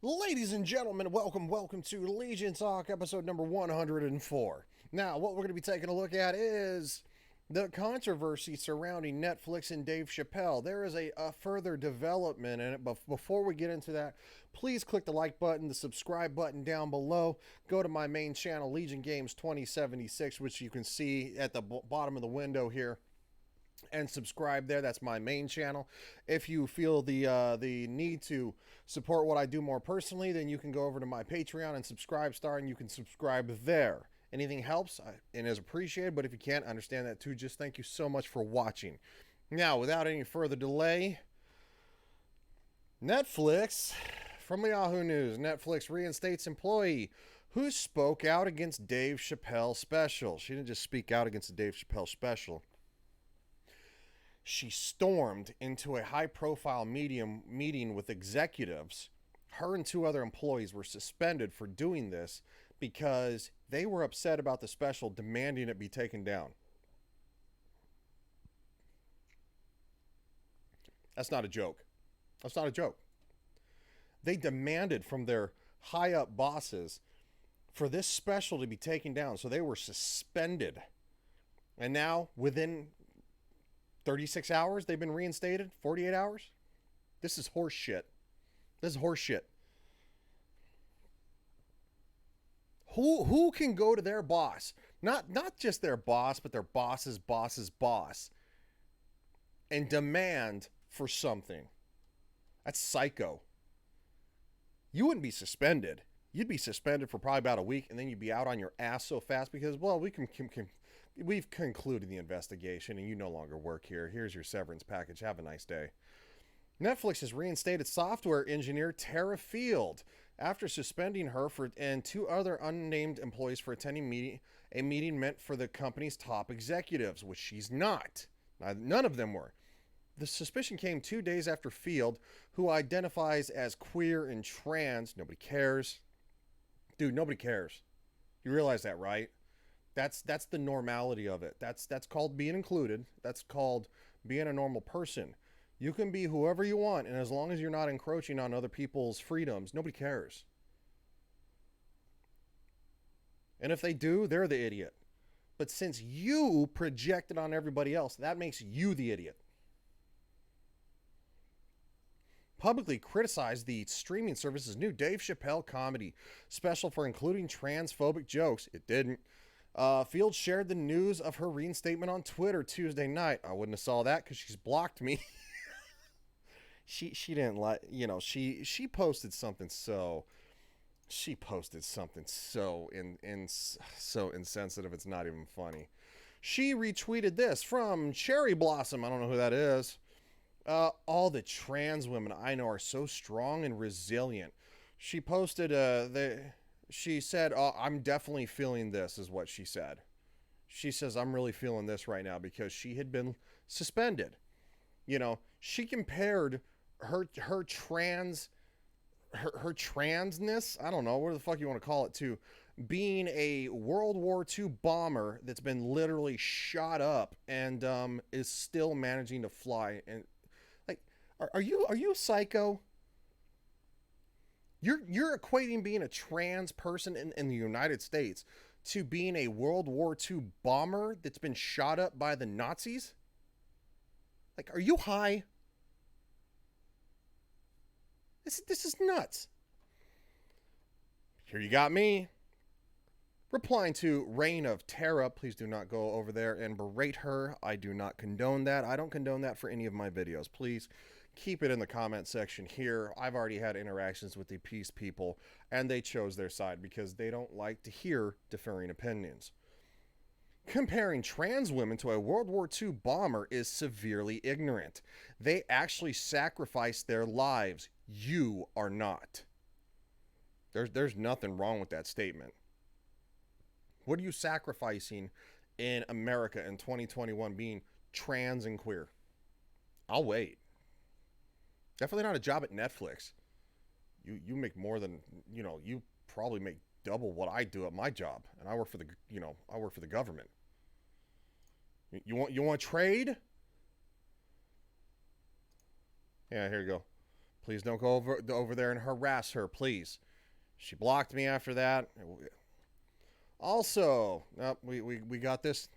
Ladies and gentlemen, welcome to Legion Talk, episode number 104. Now, what we're going to be taking a look at is the controversy surrounding Netflix and Dave Chappelle. There is a further development in it, but before we get into that, please click the like button, the subscribe button down below. Go to my main channel, Legion Games 2076, which you can see at the bottom of the window here, and subscribe there. That's my main channel. If you feel the need to support what I do more personally, then you can go over to my Patreon and subscribe star, and you can subscribe there. Anything helps and is appreciated, but if you can't, understand that too. Just thank you so much for watching. Now, without any further delay, Netflix, from Yahoo News, Netflix reinstates employee who spoke out against Dave Chappelle special. She didn't just speak out against the Dave Chappelle special. She stormed into a high-profile meeting with executives. Her and two other employees were suspended for doing this because they were upset about the special, demanding it be taken down. That's not a joke. That's not a joke. They demanded from their high-up bosses for this special to be taken down, so they were suspended. And now, within 36 hours, they've been reinstated. 48 hours. This is horse shit. This is horse shit. Who can go to their boss, not just their boss, but their boss's boss's boss, and demand for something? That's psycho. You wouldn't be suspended. You'd be suspended for probably about a week, and then you'd be out on your ass so fast because, well, we've concluded the investigation and you no longer work here. Here's your severance package. Have a nice day. Netflix has reinstated software engineer Tara Field after suspending her and two other unnamed employees for attending a meeting meant for the company's top executives, which she's not. None of them were. The suspicion came 2 days after Field, who identifies as queer and trans. Nobody cares. Dude, nobody cares. You realize that, right? That's the normality of it. That's called being included. That's called being a normal person. You can be whoever you want, and as long as you're not encroaching on other people's freedoms, nobody cares. And if they do, they're the idiot. But since you project it on everybody else, that makes you the idiot. Publicly criticized the streaming service's new Dave Chappelle comedy special for including transphobic jokes. It didn't. Field shared the news of her reinstatement on Twitter Tuesday night. I wouldn't have saw that because she's blocked me. she didn't like, she posted something so so insensitive it's not even funny. She retweeted this from Cherry Blossom. I don't know who that is. All the trans women I know are so strong and resilient. She posted she said, "Oh, I'm definitely feeling this," is what she said. She says, "I'm really feeling this right now," because she had been suspended. She compared her transness, I don't know, what the fuck you want to call it, to being a World War II bomber that's been literally shot up and is still managing to fly. And like, are you psycho? You're equating being a trans person in the United States to being a World War II bomber that's been shot up by the Nazis? Like, are you high? This is nuts. Here you got me replying to Reign of Terra. Please do not go over there and berate her. I do not condone that. I don't condone that for any of my videos. Please keep it in the comment section here. I've already had interactions with the peace people, and they chose their side because they don't like to hear differing opinions. Comparing trans women to a World War II bomber is severely ignorant. They actually sacrificed their lives. You are not. There's nothing wrong with that statement. What are you sacrificing in America in 2021 being trans and queer? I'll wait. Definitely not a job at Netflix. You make more than, you probably make double what I do at my job, and I work for the government. You want trade? Yeah, here you go. Please don't go over there and harass her, please. She blocked me after that. Also, we got this.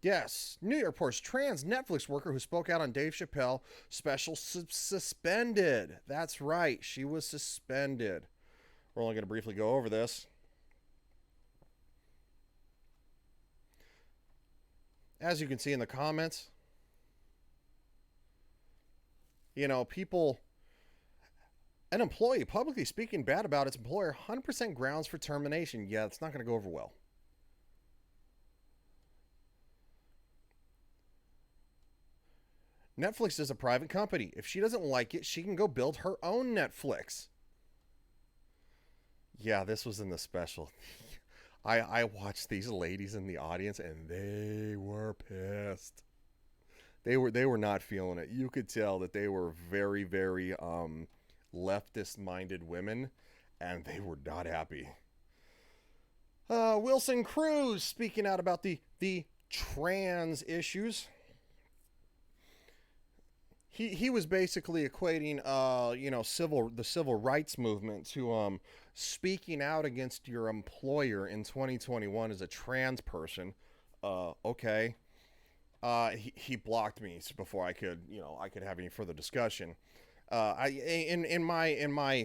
Yes, New York Post trans Netflix worker who spoke out on Dave Chappelle special suspended. That's right, she was suspended. We're only going to briefly go over this. As you can see in the comments, people, an employee publicly speaking bad about its employer, 100% grounds for termination. Yeah, it's not going to go over well. Netflix is a private company. If she doesn't like it, she can go build her own Netflix. Yeah, this was in the special. I watched these ladies in the audience and they were pissed. They were not feeling it. You could tell that they were very, very leftist minded women, and they were not happy. Wilson Cruz speaking out about the trans issues. He was basically equating the civil rights movement to speaking out against your employer in 2021 as a trans person. Okay. He blocked me before I could have any further discussion. In my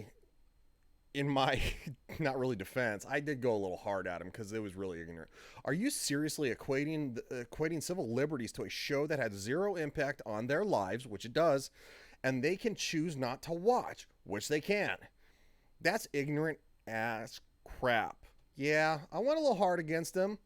not really defense, I did go a little hard at him because it was really ignorant. Are you seriously equating civil liberties to a show that had zero impact on their lives, which it does, and they can choose not to watch, which they can? That's ignorant ass crap. Yeah, I went a little hard against him.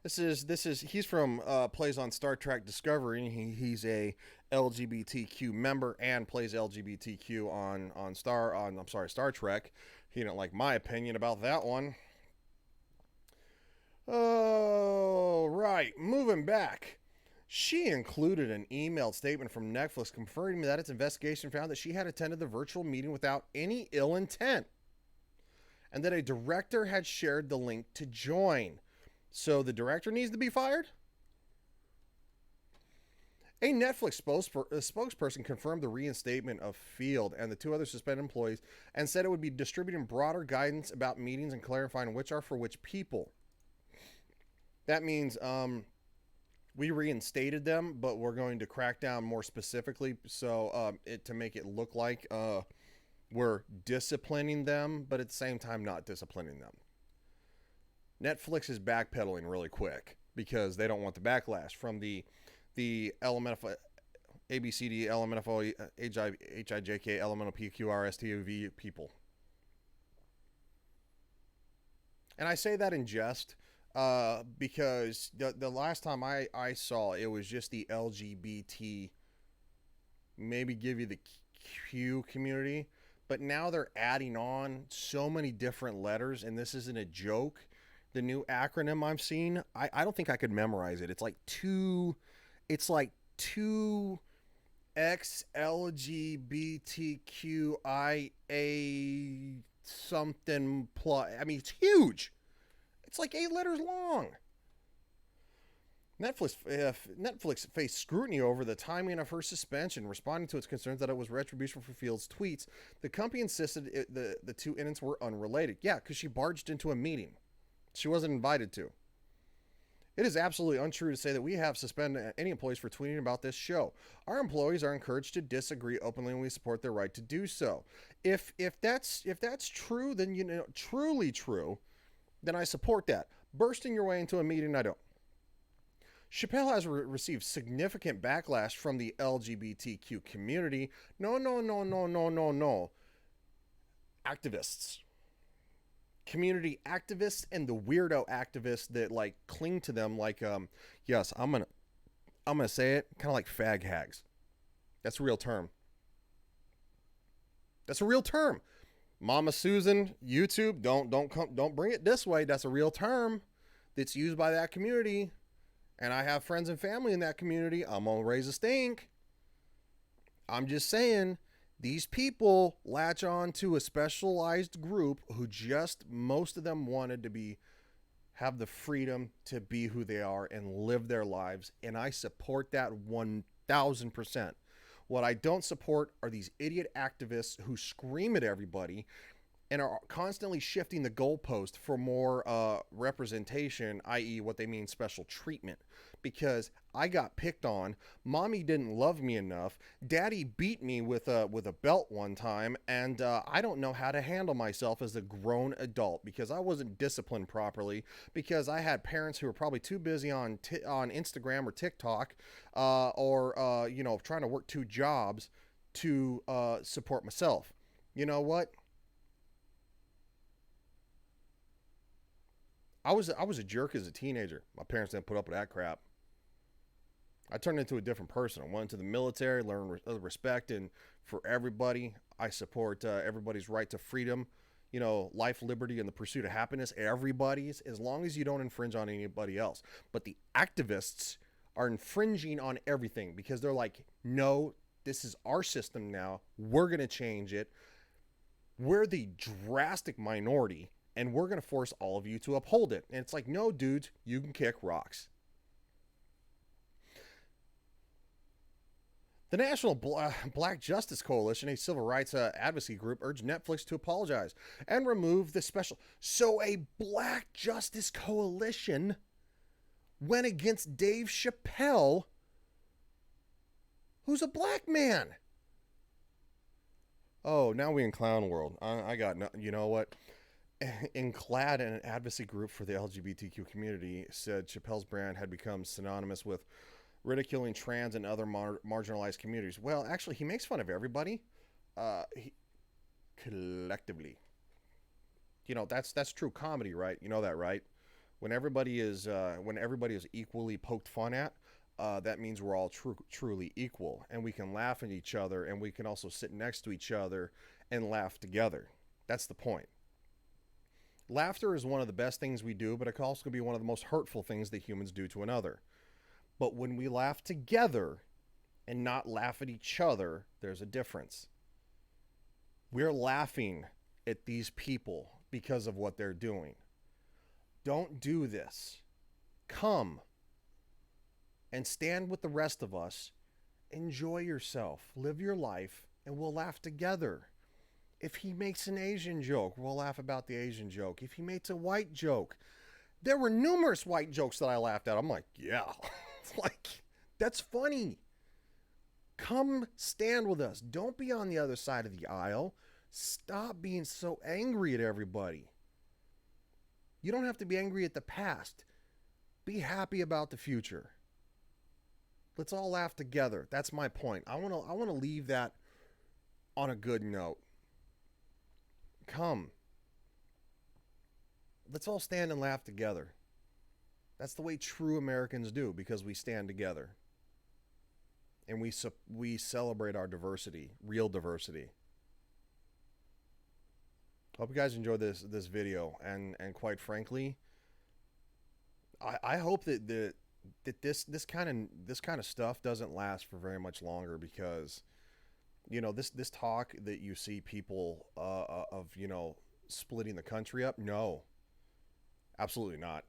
He's from plays on Star Trek Discovery. He's a LGBTQ member and plays LGBTQ on Star Trek. He didn't like my opinion about that one. Oh, right. Moving back. She included an emailed statement from Netflix confirming that its investigation found that she had attended the virtual meeting without any ill intent, and that a director had shared the link to join. So the director needs to be fired? A Netflix spokesperson confirmed the reinstatement of Field and the two other suspended employees and said it would be distributing broader guidance about meetings and clarifying which are for which people. That means we reinstated them, but we're going to crack down more specifically to make it look like we're disciplining them, but at the same time not disciplining them. Netflix is backpedaling really quick because they don't want the backlash from the LMNFO, ABCD, LMNFO, HIJK, LMNOP, people. And I say that in jest because the last time I saw it was just the LGBT, maybe give you the Q community, but now they're adding on so many different letters, and this isn't a joke. The new acronym I've seen, I don't think I could memorize it. It's like two X LGBTQIA something plus. I mean, it's huge. It's like 8 letters long. Netflix faced scrutiny over the timing of her suspension, responding to its concerns that it was retribution for Field's tweets. The company insisted the two incidents were unrelated. Yeah, because she barged into a meeting she wasn't invited to. It is absolutely untrue to say that we have suspended any employees for tweeting about this show. Our employees are encouraged to disagree openly, and we support their right to do so. If that's true, then truly true, then I support that. Bursting your way into a meeting, I don't. Chappelle has received significant backlash from the LGBTQ community. No. Activists. Community activists and the weirdo activists that like cling to them like yes, I'm gonna say it, kind of like fag hags. That's a real term. Mama Susan, YouTube, don't bring it this way. That's a real term that's used by that community, and I have friends and family in that community. I'm gonna raise a stink. I'm just saying, these people latch on to a specialized group who just, most of them wanted to have the freedom to be who they are and live their lives. And I support that 1000%. What I don't support are these idiot activists who scream at everybody and are constantly shifting the goalpost for more representation, i.e., what they mean special treatment. Because I got picked on, mommy didn't love me enough, daddy beat me with a belt one time, and I don't know how to handle myself as a grown adult because I wasn't disciplined properly because I had parents who were probably too busy on Instagram or TikTok or trying to work two jobs to support myself. You know what? I was a jerk as a teenager. My parents didn't put up with that crap. I turned into a different person. I went into the military, learned respect, and for everybody, I support everybody's right to freedom, life, liberty, and the pursuit of happiness. Everybody's, as long as you don't infringe on anybody else. But the activists are infringing on everything because they're like, no, this is our system now. We're going to change it. We're the drastic minority, and we're going to force all of you to uphold it. And it's like, no, dudes, you can kick rocks. The National Black Justice Coalition, a civil rights advocacy group, urged Netflix to apologize and remove the special. So a Black Justice Coalition went against Dave Chappelle, who's a black man. Oh, now we in clown world. I got no, you know what? Inclad, an advocacy group for the LGBTQ community, said Chappelle's brand had become synonymous with ridiculing trans and other marginalized communities. Well, actually, he makes fun of everybody, collectively. That's true comedy, right? You know that, right? When everybody is equally poked fun at, that means we're all truly equal, and we can laugh at each other, and we can also sit next to each other and laugh together. That's the point. Laughter is one of the best things we do, but it can also be one of the most hurtful things that humans do to another. But when we laugh together and not laugh at each other, there's a difference. We're laughing at these people because of what they're doing. Don't do this. Come and stand with the rest of us. Enjoy yourself. Live your life, and we'll laugh together. If he makes an Asian joke, we'll laugh about the Asian joke. If he makes a white joke, there were numerous white jokes that I laughed at. I'm like, yeah, like, that's funny. Come stand with us. Don't be on the other side of the aisle. Stop being so angry at everybody. You don't have to be angry at the past. Be happy about the future. Let's all laugh together. That's my point. I want to leave that on a good note. Come. Let's all stand and laugh together. That's the way true Americans do, because we stand together. And we celebrate our diversity, real diversity. Hope you guys enjoyed this video, and quite frankly, I hope that this kind of stuff doesn't last for very much longer, because this talk that you see people of splitting the country up, no, absolutely not.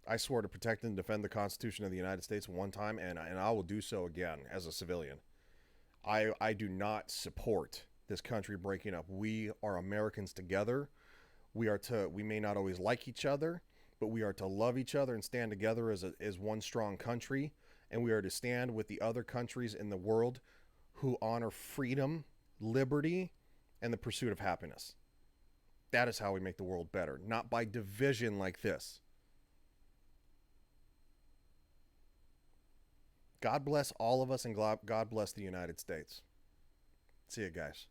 I swore to protect and defend the Constitution of the United States one time, and I will do so again as a civilian. I do not support this country breaking up. We are Americans together. We may not always like each other, but we are to love each other and stand together as one strong country. And we are to stand with the other countries in the world who honor freedom, liberty, and the pursuit of happiness. That is how we make the world better, not by division like this. God bless all of us, and God bless the United States. See you guys.